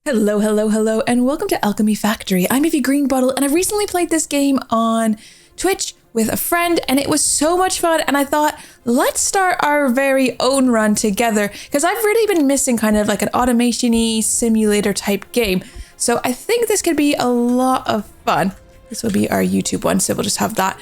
Hello, hello, hello, and welcome to Alchemy Factory. I'm Evie Greenbottle, and I recently played this game on Twitch with a friend, and it was so much fun, and I thought, let's start our very own run together, because I've really been missing kind of like an automation-y simulator type game, so I think this could be a lot of fun. This will be our YouTube one, so we'll just have that,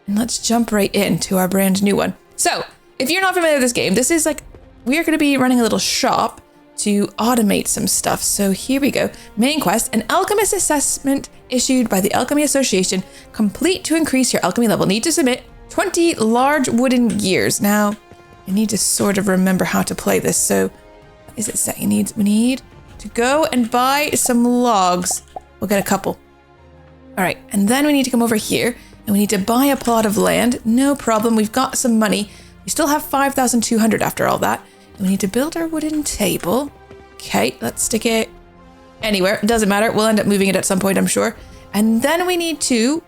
and let's jump right into our brand new one. So, if you're not familiar with this game, this is like, we are going to be running a little shop to automate some stuff. So here we go. Main quest, an alchemist assessment issued by the Alchemy Association. Complete to increase your alchemy level. Need to submit 20 large wooden gears. Now, I need to sort of remember how to play this. So, what is it saying? We need to go and buy some logs. We'll get a couple. All right, and then we need to come over here and we need to buy a plot of land. No problem, we've got some money. We still have 5,200 after all that. We need to build our wooden table. Okay, let's stick it anywhere. It doesn't matter. We'll end up moving it at some point, I'm sure. And then we need to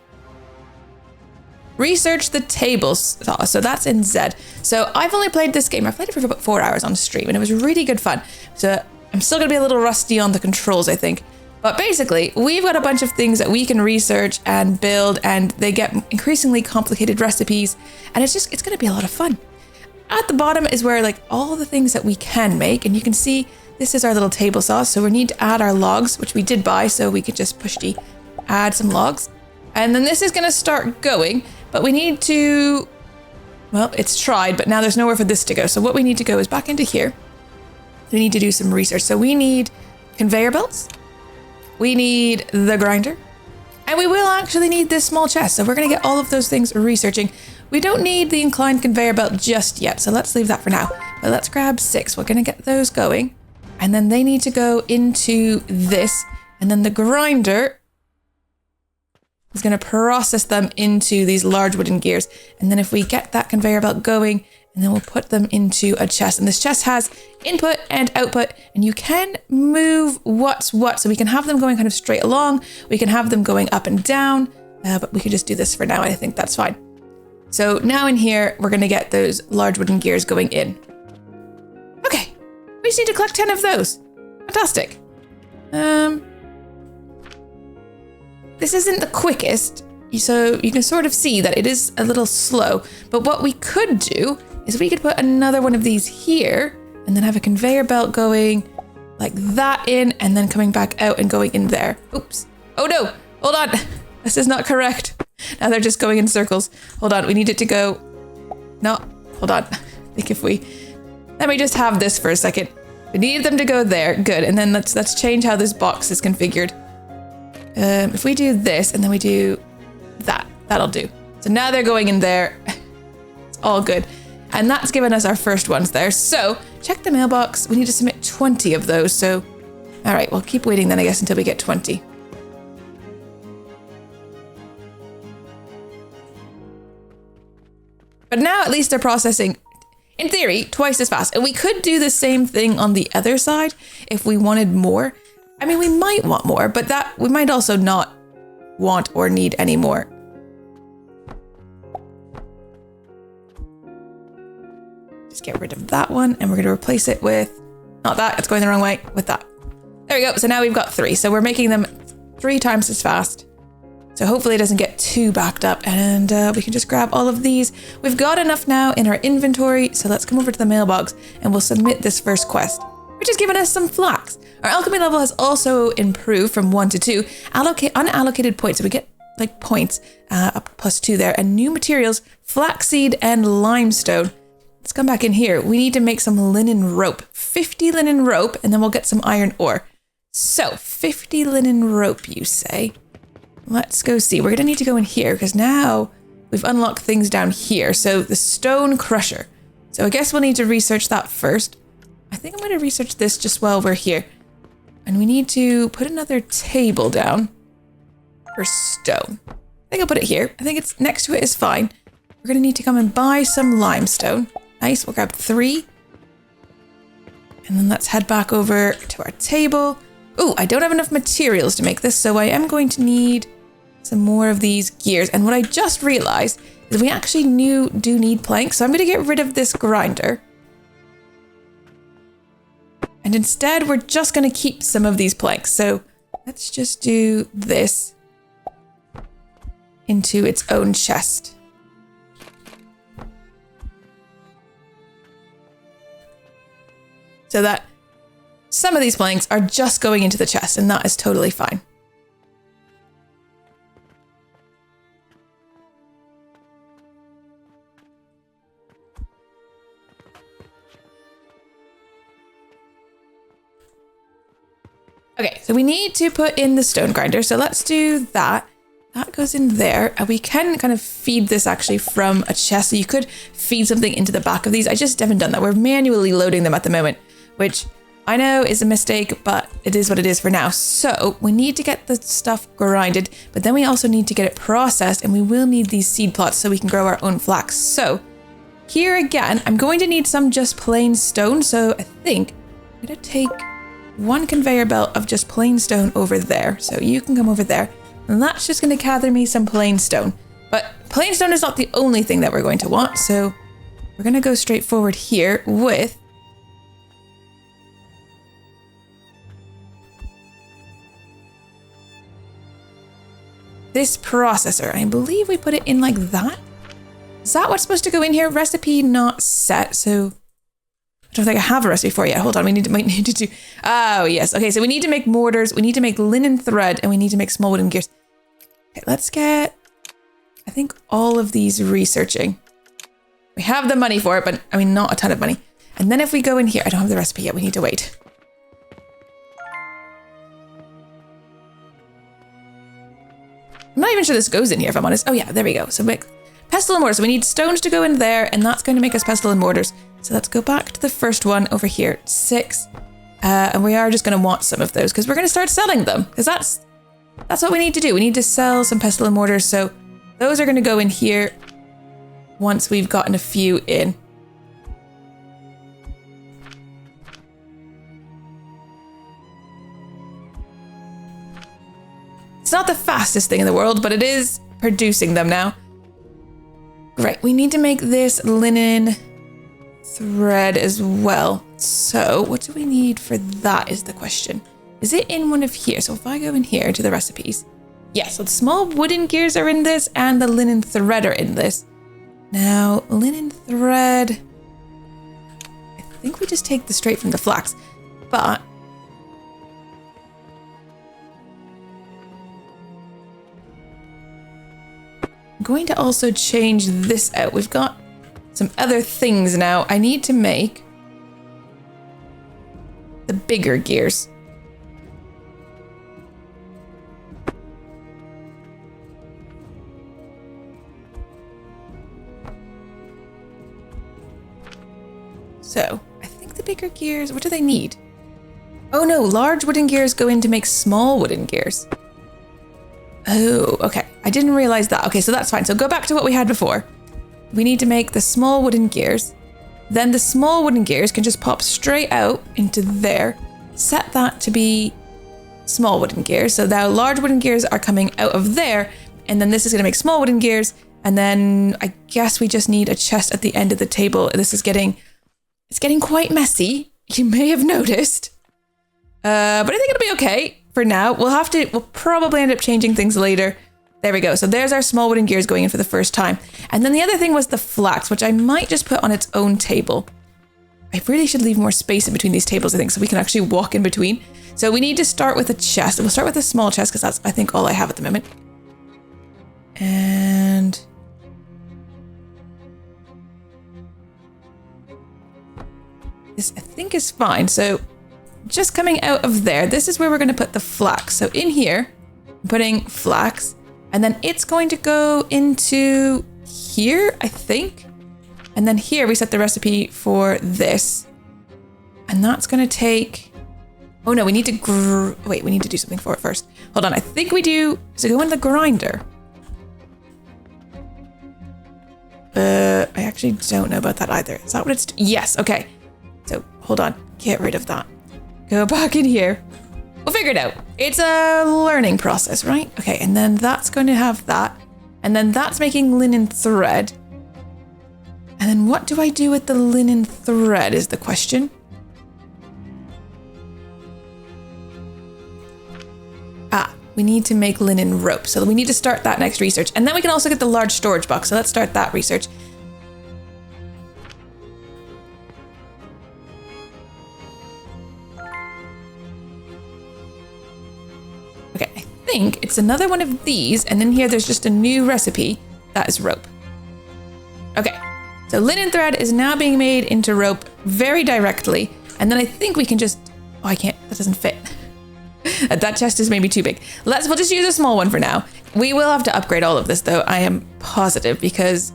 research the tables. So that's in Z. So I've only played this game. I played it for about 4 hours on stream, and it was really good fun. So I'm still going to be a little rusty on the controls, I think. But basically, we've got a bunch of things that we can research and build, and they get increasingly complicated recipes. And it's going to be a lot of fun. At the bottom is where like all the things that we can make, and you can see this is our little table saw, so we need to add our logs, which we did buy, so we could just push the add some logs. And then this is going to start going, but we need to, well, it's tried, but now there's nowhere for this to go. So what we need to go is back into here. We need to do some research. So we need conveyor belts, we need the grinder, and we will actually need this small chest. So we're going to get all of those things researching. We don't need the inclined conveyor belt just yet, so let's leave that for now. But let's grab 6. We're going to get those going. And then they need to go into this. And then the grinder is going to process them into these large wooden gears. And then if we get that conveyor belt going, and then we'll put them into a chest. And this chest has input and output, and you can move what's what. So we can have them going kind of straight along. We can have them going up and down, but we can just do this for now. I think that's fine. So now in here, we're going to get those large wooden gears going in. Okay, we just need to collect 10 of those. Fantastic. This isn't the quickest, so you can sort of see that it is a little slow. But what we could do is we could put another one of these here and then have a conveyor belt going like that in and then coming back out and going in there. Oops. Oh no, hold on. This is not correct. Now they're just going in circles. Hold on, we need it to go. No, hold on. I think if we, let me just have this for a second. We need them to go there. Good. And then let's change how this box is configured. If we do this and then we do that, that'll do. So now they're going in there. It's all good. And that's given us our first ones there. So check the mailbox. We need to submit 20 of those. So, all right, we'll keep waiting then, I guess, until we get 20. But now at least they're processing, in theory, twice as fast. And we could do the same thing on the other side if we wanted more. I mean, we might want more, but that we might also not want or need any more. Just get rid of that one, and we're going to replace it with, not that, it's going the wrong way, with that. There we go. So now we've got 3. So we're making them 3 times as fast. So hopefully it doesn't get too backed up, and we can just grab all of these. We've got enough now in our inventory, so let's come over to the mailbox and we'll submit this first quest, which has given us some flax. Our alchemy level has also improved from 1 to 2. Allocate unallocated points, so we get like points up +2 there, and new materials, flaxseed and limestone. Let's come back in here. We need to make some linen rope, 50 linen rope, and then we'll get some iron ore. So 50 linen rope, you say? Let's go see. We're going to need to go in here because now we've unlocked things down here. So the stone crusher. So I guess we'll need to research that first. I think I'm going to research this just while we're here. And we need to put another table down for stone. I think I'll put it here. I think it's next to it is fine. We're going to need to come and buy some limestone. Nice. We'll grab 3. And then let's head back over to our table. Oh, I don't have enough materials to make this, so I am going to need some more of these gears. And what I just realized is we actually do need planks, so I'm going to get rid of this grinder. And instead, we're just going to keep some of these planks. So let's just do this into its own chest. So that some of these planks are just going into the chest, and that is totally fine. Okay, so we need to put in the stone grinder. So let's do that. That goes in there. And we can kind of feed this actually from a chest. So you could feed something into the back of these. I just haven't done that. We're manually loading them at the moment, which I know is a mistake, but it is what it is for now. So we need to get the stuff grinded, but then we also need to get it processed, and we will need these seed plots so we can grow our own flax. So here again, I'm going to need some just plain stone. So I think I'm going to take one conveyor belt of just plain stone over there. So you can come over there, and that's just going to gather me some plain stone. But plain stone is not the only thing that we're going to want. So we're going to go straight forward here with this processor. I believe we put it in like that. Is that what's supposed to go in here? Recipe not set. So I don't think I have a recipe for it yet. Hold on, might need to do. Oh yes. Okay, so we need to make mortars. We need to make linen thread, and we need to make small wooden gears. Okay, let's get, I think, all of these researching. We have the money for it, but I mean, not a ton of money. And then if we go in here, I don't have the recipe yet. We need to wait. I'm not even sure this goes in here, if I'm honest. Oh yeah, there we go. So make pestle and mortars. So we need stones to go in there, and that's going to make us pestle and mortars. So let's go back to the first one over here, 6. And we are just going to want some of those because we're going to start selling them, because that's what we need to do. We need to sell some pestle and mortars. So those are going to go in here once we've gotten a few in. It's not the fastest thing in the world, but it is producing them now. Right, we need to make this linen thread as well. So what do we need for that is the question. Is it in one of here? So if I go in here to the recipes. Yes, so the small wooden gears are in this, and the linen thread are in this. Now, linen thread, I think we just take the straight from the flax, but I'm going to also change this out. We've got some other things now. I need to make the bigger gears. So I think the bigger gears, what do they need? Oh no, large wooden gears go in to make small wooden gears. Oh, okay. I didn't realize that. Okay, so that's fine. So go back to what we had before. We need to make the small wooden gears. Then the small wooden gears can just pop straight out into there. Set that to be small wooden gears. So now large wooden gears are coming out of there. And then this is going to make small wooden gears. And then I guess we just need a chest at the end of the table. This is it's getting quite messy. You may have noticed. But I think it'll be okay for now. We'll probably end up changing things later. There we go. So there's our small wooden gears going in for the first time. And then the other thing was the flax, which I might just put on its own table. I really should leave more space in between these tables, I think, so we can actually walk in between. So we need to start with a chest. We'll start with a small chest because that's, I think, all I have at the moment. And this, I think, is fine. So just coming out of there, this is where we're going to put the flax. So in here, I'm putting flax. And then it's going to go into here, I think. And then here we set the recipe for this. And that's going to take... Oh no, we need to... Wait, we need to do something for it first. Hold on, I think we do... Does it go in the grinder? I actually don't know about that either. Is that what it's... Yes, okay. So, hold on. Get rid of that. Go back in here. We'll figure it out. It's a learning process, right? Okay, and then that's going to have that. And then that's making linen thread. And then what do I do with the linen thread is the question. we need to make linen rope. So we need to start that next research. And then we can also get the large storage box. So let's start that research. Okay, I think it's another one of these. And then here there's just a new recipe. That is rope. Okay, so linen thread is now being made into rope very directly. And then I think we can just, oh, I can't, that doesn't fit. That chest is maybe too big. We'll just use a small one for now. We will have to upgrade all of this though, I am positive, because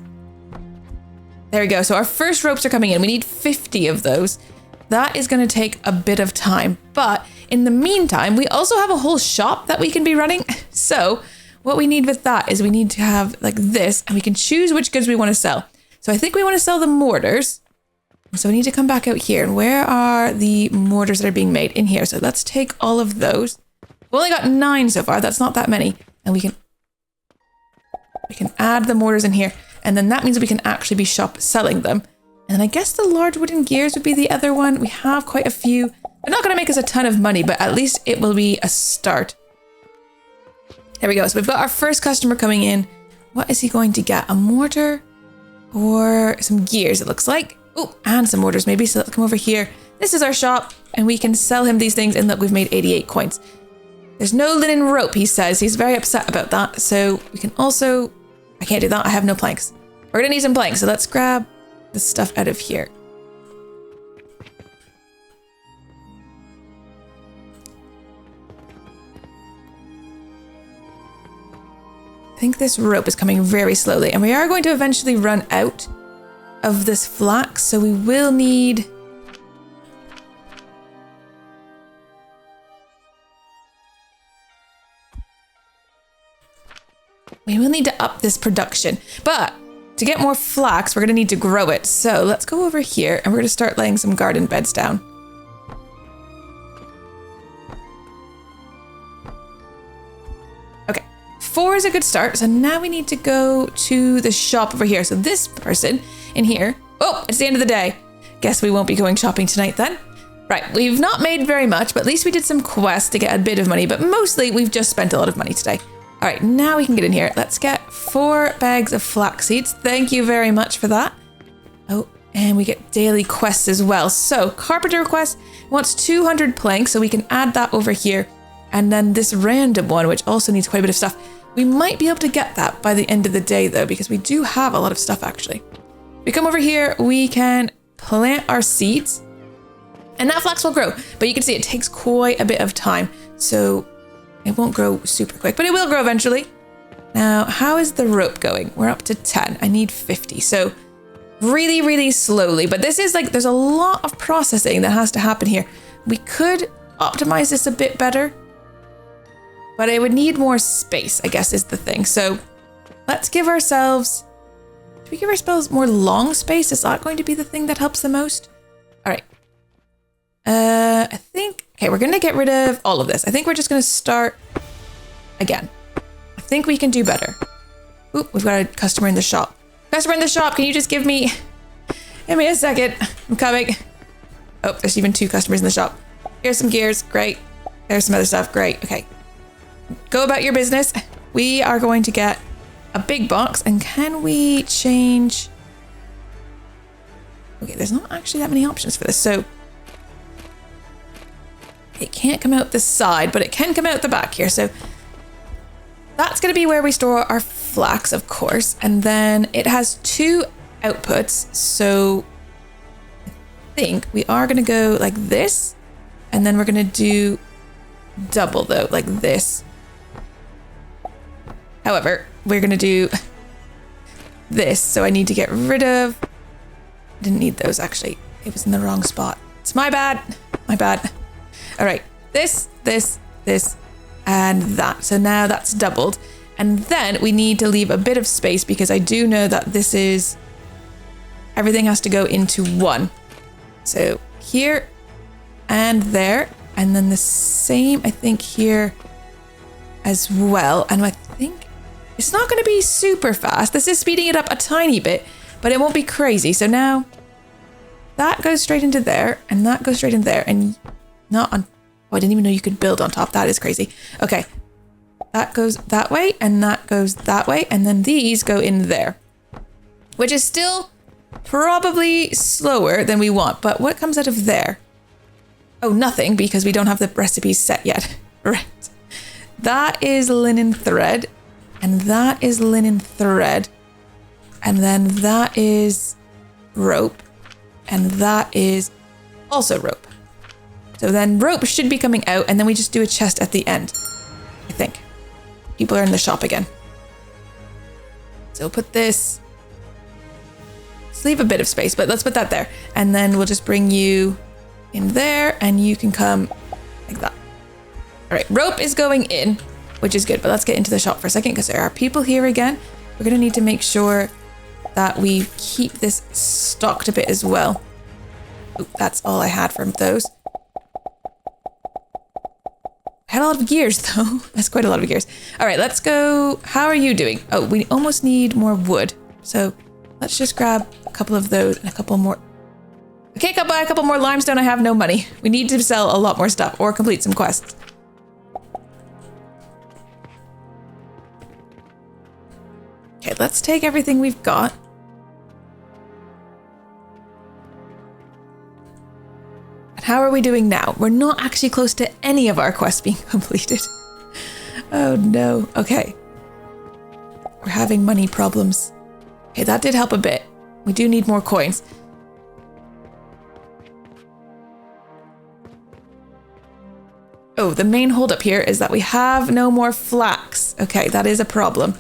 there we go. So our first ropes are coming in. We need 50 of those. That is going to take a bit of time, but in the meantime, we also have a whole shop that we can be running. So what we need with that is we need to have like this, and we can choose which goods we want to sell. So I think we want to sell the mortars. So we need to come back out here. And where are the mortars that are being made? In here. So let's take all of those. We've only got 9 so far. That's not that many. And we can add the mortars in here. And then that means we can actually be selling them. And then I guess the large wooden gears would be the other one. We have quite a few. They're not going to make us a ton of money, but at least it will be a start. There we go. So we've got our first customer coming in. What is he going to get? A mortar or some gears, it looks like. Oh, and some mortars maybe. So let's come over here. This is our shop, and we can sell him these things. And look, we've made 88 coins. There's no linen rope, he says. He's very upset about that. So we can also, I can't do that. I have no planks. We're going to need some planks. So let's grab the stuff out of here. I think this rope is coming very slowly, and we are going to eventually run out of this flax, so we will need to up this production. But to get more flax, we're going to need to grow it. So let's go over here, and we're going to start laying some garden beds down. Okay, 4 is a good start. So now we need to go to the shop over here. So this person in here, oh, it's the end of the day. Guess we won't be going shopping tonight then. Right, we've not made very much, but at least we did some quests to get a bit of money, but mostly we've just spent a lot of money today. All right, now we can get in here. Let's get 4 bags of flax seeds. Thank you very much for that. Oh, and we get daily quests as well. So carpenter quest wants 200 planks, so we can add that over here. And then this random one, which also needs quite a bit of stuff. We might be able to get that by the end of the day though, because we do have a lot of stuff actually. We come over here, we can plant our seeds, and that flax will grow. But you can see it takes quite a bit of time. So it won't grow super quick, but it will grow eventually. Now, how is the rope going? We're up to 10. I need 50. So really, really slowly. But this is like, there's a lot of processing that has to happen here. We could optimize this a bit better, but it would need more space, I guess, is the thing. So let's give ourselves, do we give ourselves more long space? Is that going to be the thing that helps the most? All right. I think, okay, we're going to get rid of all of this. I think we're just going to start again. I think we can do better. Ooh, we've got a customer in the shop. Customer in the shop, can you just give me a second? I'm coming. Oh, there's even 2 customers in the shop. Here's some gears. Great. There's some other stuff. Great. Okay. Go about your business. We are going to get a big box. And can we change? Okay, there's not actually that many options for this. So it can't come out this side, but it can come out the back here. So that's going to be where we store our flax, of course. And then it has 2 outputs. So I think we are going to go like this. And then we're going to do double though, like this. However, we're going to do this. So I need to get rid of, I didn't need those actually. It was in the wrong spot. It's my bad. My bad. All right, this, and that. So now that's doubled. And then we need to leave a bit of space because I do know that this is, everything has to go into 1. So here and there, and then the same, I think, here as well. And I think it's not going to be super fast. This is speeding it up a tiny bit, but it won't be crazy. So now that goes straight into there, and that goes straight in there, and not on, oh, I didn't even know you could build on top. That is crazy. Okay. that goes that way, and that goes that way, and then these go in there. Which is still probably slower than we want, but what comes out of there? Oh, nothing, because we don't have the recipes set yet. Right. That is linen thread, and that is linen thread, and then that is rope, and that is also rope. So then rope should be coming out, and then we just do a chest at the end, I think. People are in the shop again. So put this, let's leave a bit of space, but let's put that there. And then we'll just bring you in there, and you can come like that. All right, rope is going in, which is good, but let's get into the shop for a second because there are people here again. We're gonna need to make sure that we keep this stocked a bit as well. Ooh, that's all I had from those. I had a lot of gears though. That's quite a lot of gears. All right, let's go. How are you doing? Oh, we almost need more wood. So let's just grab a couple of those and a couple more. I can't buy a couple more limestone. I have no money. We need to sell a lot more stuff or complete some quests. Okay, let's take everything we've got. And how are we doing now? We're not actually close to any of our quests being completed. Oh no. Okay. We're having money problems. Okay, that did help a bit. We do need more coins. Oh, the main holdup here is that we have no more flax. Okay, that is a problem.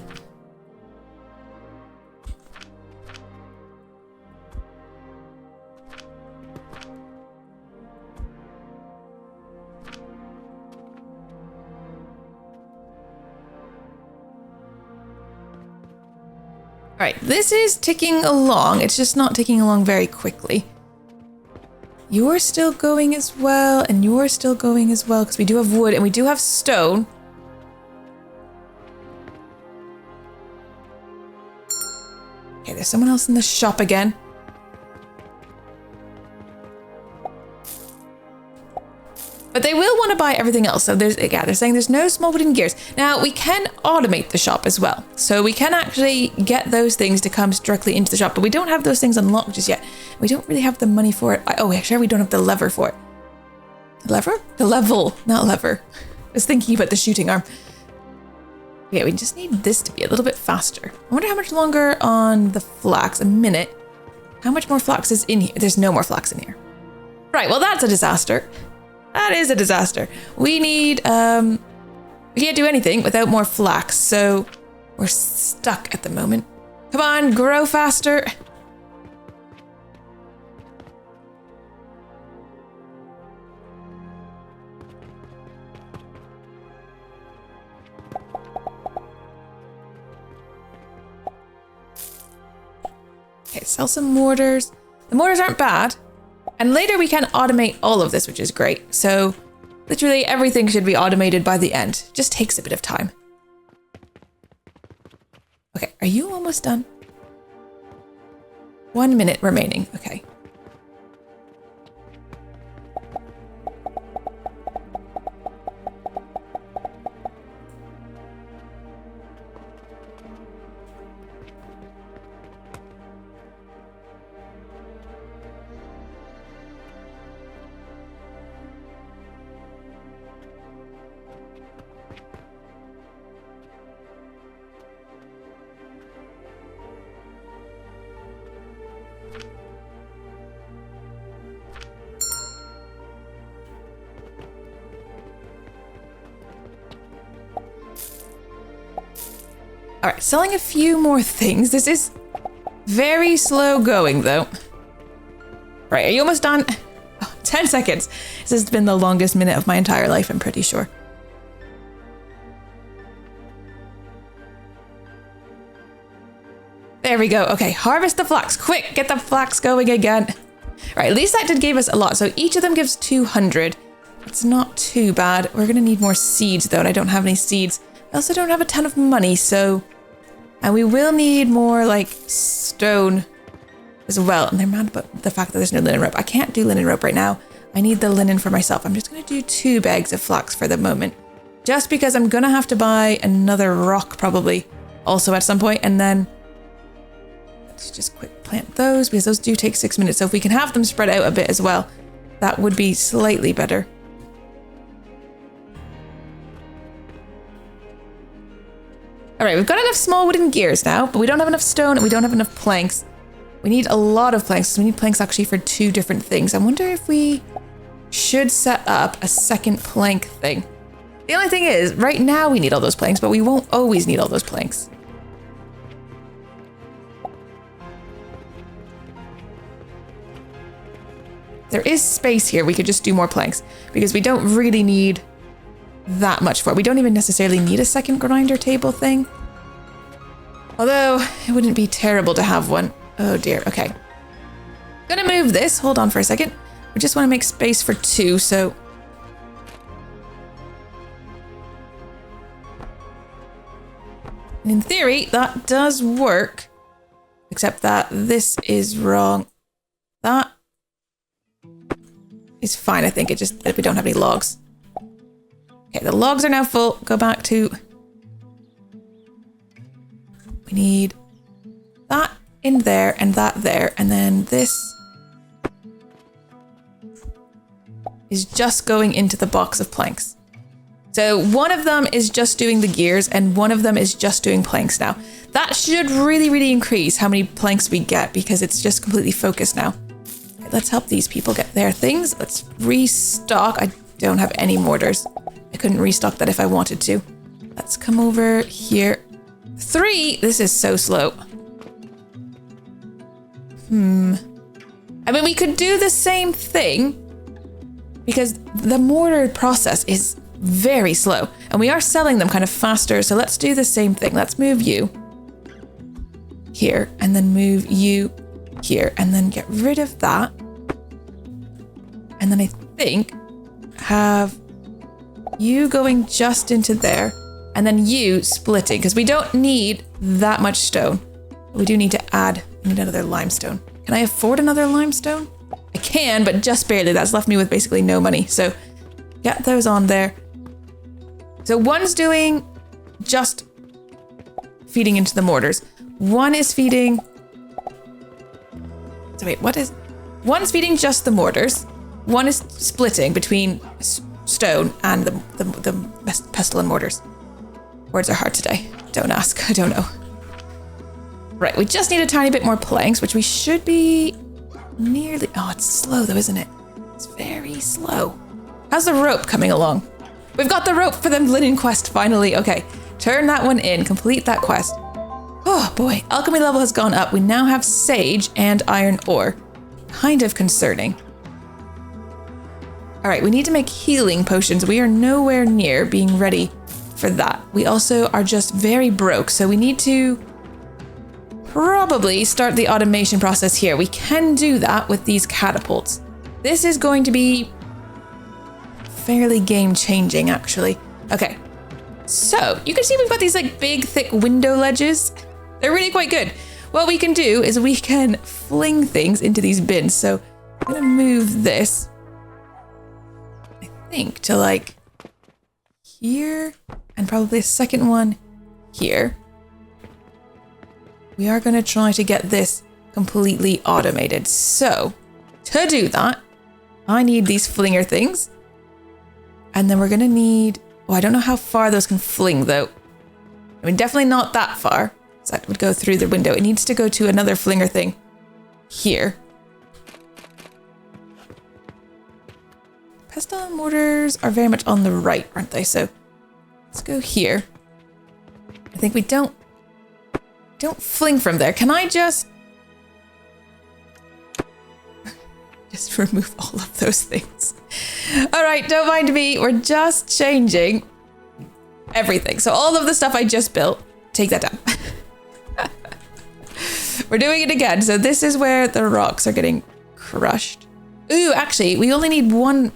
All right, this is ticking along. It's just not ticking along very quickly. You're still going as well, and you're still going as well, because we do have wood and we do have stone. Okay, there's someone else in the shop again. But they will want to buy everything else. So they're saying there's no small wooden gears. Now we can automate the shop as well. So we can actually get those things to come directly into the shop, but we don't have those things unlocked just yet. We don't really have the money for it. Oh, actually, we don't have the lever for it. The lever? The level, not lever. I was thinking about the shooting arm. Yeah, we just need this to be a little bit faster. I wonder how much longer on the flax. A minute. How much more flax is in here? There's no more flax in here. Right, well, that's a disaster. That is a disaster. We need, we can't do anything without more flax, so we're stuck at the moment. Come on, grow faster. Okay, sell some mortars. The mortars aren't bad. And later we can automate all of this, which is great. So literally everything should be automated by the end. Just takes a bit of time. Okay, are you almost done? 1 minute remaining. Okay. All right, selling a few more things. This is very slow going though. Right, are you almost done? Oh, 10 seconds. This has been the longest minute of my entire life, I'm pretty sure. There we go. Okay, harvest the flax. Quick, get the flax going again. All right, at least that did give us a lot. So each of them gives 200. It's not too bad. We're gonna need more seeds though, and I don't have any seeds. I also don't have a ton of money, so... And we will need more, like, stone as well. And they're mad about the fact that there's no linen rope. I can't do linen rope right now. I need the linen for myself. I'm just going to do 2 bags of flax for the moment. just because I'm going to have to buy another rock probably also at some point. And then let's just quick plant those because those do take 6 minutes. So if we can have them spread out a bit as well, that would be slightly better. All right, we've got enough small wooden gears now, but we don't have enough stone and we don't have enough planks. We need a lot of planks. So we need planks actually for 2 different things. I wonder if we should set up a second plank thing. The only thing is, right now we need all those planks, but we won't always need all those planks. There is space here. We could just do more planks because we don't really need that much for it. We don't even necessarily need a second grinder table thing. Although it wouldn't be terrible to have one. Oh dear. Okay. Gonna move this. Hold on for a second. We just want to make space for 2. So in theory, that does work. Except that this is wrong. That is fine. I think it just that we don't have any logs. Okay, the logs are now full. Go back to... We need that in there and that there. And then this is just going into the box of planks. So one of them is just doing the gears and one of them is just doing planks now. That should really, really increase how many planks we get because it's just completely focused now. Right, let's help these people get their things. Let's restock. I don't have any mortars. I couldn't restock that if I wanted to. Let's come over here. 3. This is so slow. I mean, we could do the same thing because the mortar process is very slow and we are selling them kind of faster. So let's do the same thing. Let's move you here and then move you here and then get rid of that. And then I think have you going just into there and then you splitting because we don't need that much stone. We do need to add, we need another limestone. Can I afford another limestone? I can, but just barely. That's left me with basically no money. So get those on there. So one's doing just feeding into the mortars. One is feeding... So wait, what is... One's feeding just the mortars. One is splitting between stone and the pestle and mortars. Words are hard today. Don't ask. I don't know. Right, we just need a tiny bit more planks, which we should be nearly... Oh, it's slow though, isn't it? It's very slow. How's the rope coming along? We've got the rope for the linen quest, finally. Okay, turn that one in. Complete that quest. Oh boy, alchemy level has gone up. We now have sage and iron ore. Kind of concerning. All right, we need to make healing potions. We are nowhere near being ready for that. We also are just very broke, so we need to probably start the automation process here. We can do that with these catapults. This is going to be fairly game-changing, actually. Okay, so you can see we've got these like big, thick window ledges. They're really quite good. What we can do is we can fling things into these bins. So I'm gonna move this, I think, to like here and probably a second one here. We are gonna try to get this completely automated. So to do that, I need these flinger things. And then we're gonna need, oh, I don't know how far those can fling though. I mean, definitely not that far. So that would go through the window. It needs to go to another flinger thing here. Pestle and mortars are very much on the right, aren't they? So let's go here. I think we don't fling from there. Can I just remove all of those things? All right, don't mind me. We're just changing everything. So all of the stuff I just built, take that down. We're doing it again. So this is where the rocks are getting crushed. Ooh, actually, we only need one.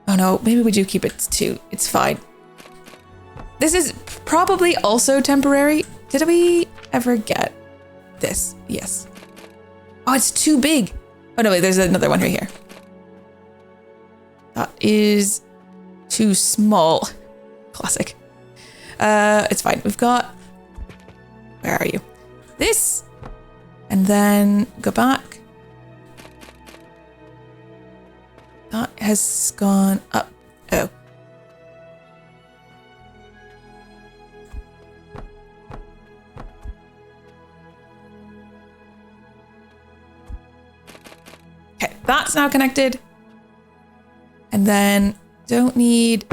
Oh no, maybe we do keep it to 2. It's fine. This is probably also temporary. Did we ever get this? Yes. Oh, it's too big. Oh no, wait, there's another one right here. That is too small. Classic. It's fine. We've got... Where are you? This. And then go back. That has gone up. Oh. Okay, that's now connected. And then don't need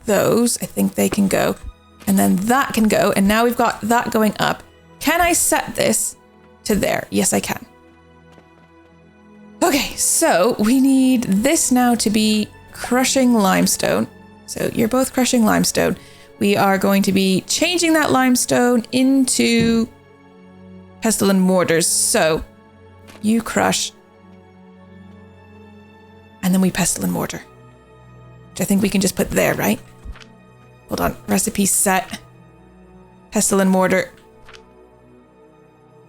those. I think they can go. And then that can go. And now we've got that going up. Can I set this to there? Yes, I can. Okay, so we need this now to be crushing limestone. So you're both crushing limestone. We are going to be changing that limestone into pestle and mortars. So you crush. And then we pestle and mortar. Which I think we can just put there, right? Hold on. Recipe set. Pestle and mortar.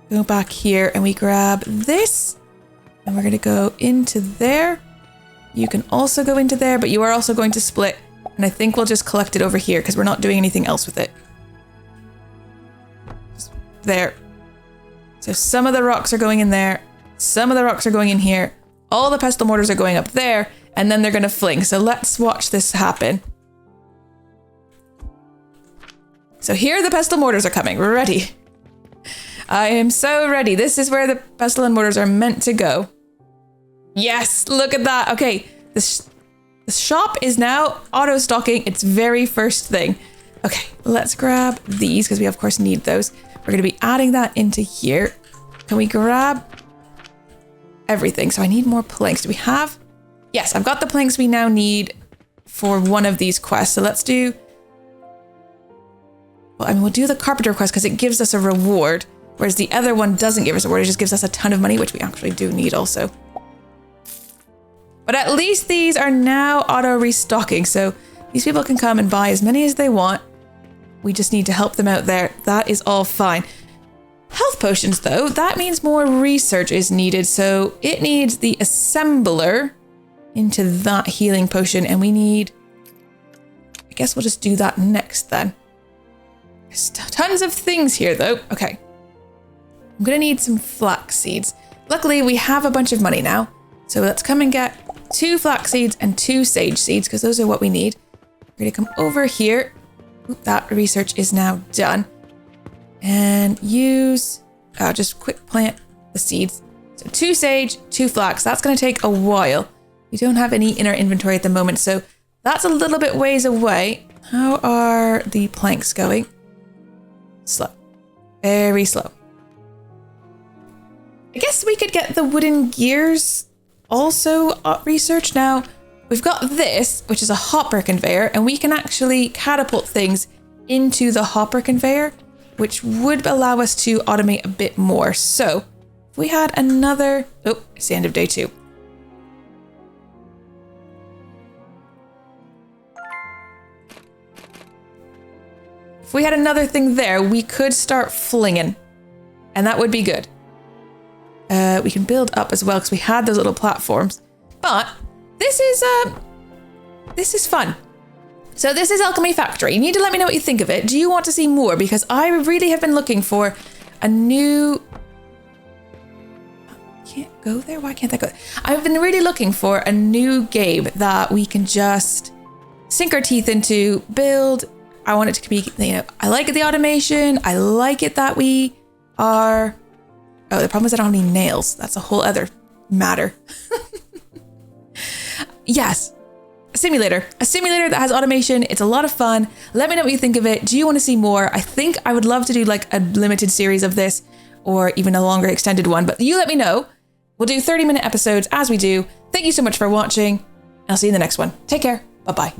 Go back here and we grab this. And we're going to go into there. You can also go into there, but you are also going to split. And I think we'll just collect it over here because we're not doing anything else with it. Just there. So some of the rocks are going in there. Some of the rocks are going in here. All the pestle mortars are going up there. And then they're going to fling. So let's watch this happen. So here the pestle mortars are coming. We're ready. I am so ready. This is where the pestle and mortars are meant to go. Yes, look at that. Okay, the shop is now auto-stocking its very first thing. Okay, let's grab these because we of course need those. We're going to be adding that into here. Can we grab everything? So I need more planks. Do we have? Yes, I've got the planks we now need for one of these quests. So let's do... Well, I mean, we'll do the carpenter quest because it gives us a reward. Whereas the other one doesn't give us a reward. It just gives us a ton of money, which we actually do need also. But at least these are now auto restocking. So these people can come and buy as many as they want. We just need to help them out there. That is all fine. Health potions, though, that means more research is needed. So it needs the assembler into that healing potion. And we need... I guess we'll just do that next then. There's tons of things here, though. Okay. I'm going to need some flax seeds. Luckily, we have a bunch of money now. So let's come and get 2 flax seeds and 2 sage seeds because those are what we need. We're going to come over here. Oop, that research is now done. And use... just quick plant the seeds. So 2 sage, 2 flax. That's going to take a while. We don't have any in our inventory at the moment. So that's a little bit ways away. How are the planks going? Slow. Very slow. I guess we could get the wooden gears also researched. Now, we've got this, which is a hopper conveyor, and we can actually catapult things into the hopper conveyor, which would allow us to automate a bit more. So, if we had another... Oh, it's the end of day 2. If we had another thing there, we could start flinging, and that would be good. We can build up as well because we had those little platforms. But this is fun. So this is Alchemy Factory. You need to let me know what you think of it. Do you want to see more? Because I really have been looking for a new... Can't go there? Why can't I go there? I've been really looking for a new game that we can just sink our teeth into, build. I want it to be, I like the automation. I like it that we are... Oh, the problem is I don't have any nails. That's a whole other matter. Yes. A simulator that has automation. It's a lot of fun. Let me know what you think of it. Do you want to see more? I think I would love to do like a limited series of this or even a longer extended one, but you let me know. We'll do 30-minute episodes as we do. Thank you so much for watching. I'll see you in the next one. Take care. Bye-bye.